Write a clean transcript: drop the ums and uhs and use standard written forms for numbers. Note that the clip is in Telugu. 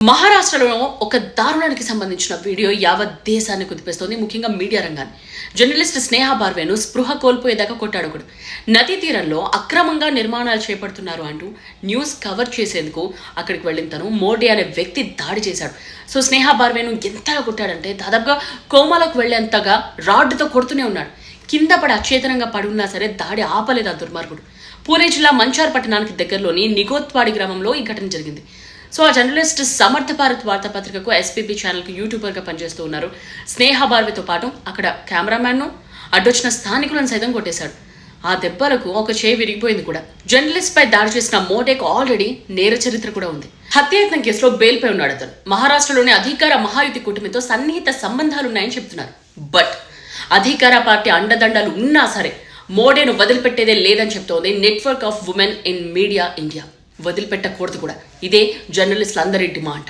మహారాష్ట్రలో ఒక దారుణానికి సంబంధించిన వీడియో యావత్ దేశాన్ని కుదిపేస్తోంది, ముఖ్యంగా మీడియా రంగాన్ని. జర్నలిస్ట్ స్నేహ బార్వేను స్పృహ కోల్పోయేదాకా కొట్టాడు ఒకడు. నదీ తీరంలో అక్రమంగా నిర్మాణాలు చేపడుతున్నారు అంటూ న్యూస్ కవర్ చేసేందుకు అక్కడికి వెళ్ళిన తను మోడీ అనే వ్యక్తి దాడి చేశాడు. సో స్నేహ బార్వేను ఎంతగా కొట్టాడంటే దాదాపుగా కోమాలకు వెళ్లేంతగా రాడ్డుతో కొడుతూనే ఉన్నాడు. కింద పడి అచేతనంగా పడి ఉన్నా సరే దాడి ఆపలేదు ఆ దుర్మార్గుడు. పూణే జిల్లా మంచార్ పట్టణానికి దగ్గరలోని నిగోత్వాడి గ్రామంలో ఈ ఘటన జరిగింది. సో ఆ జర్నలిస్ట్ సమర్థ భారత్ వార్తాపత్రికకు ఎస్పీపీ ఛానల్కి యూట్యూబర్గా పనిచేస్తూ ఉన్నారు. స్నేహ బార్వేతో పాటు అక్కడ కెమెరామ్యాన్ను అడ్డొచ్చిన స్థానికులను సైతం కొట్టేశాడు. ఆ దెబ్బలకు ఒక చేయి విరిగిపోయింది కూడా. జర్నలిస్ట్ పై దాడి చేసిన మోడీకి ఆల్రెడీ నేర చరిత్ర కూడా ఉంది. హత్యాయత్నం కేసులో బెయిల్పై ఉన్నాడు అతను. మహారాష్ట్రలోని అధికార మహాయుతి కూటమితో సన్నిహిత సంబంధాలున్నాయని చెప్తున్నారు. బట్ అధికార పార్టీ అండదండలు ఉన్నా సరే మోడీను వదిలిపెట్టేదే లేదని చెప్తోంది network of women in media India. వదిలిపెట్టకూడదు కూడా. ఇదే జర్నలిస్టులందరి డిమాండ్.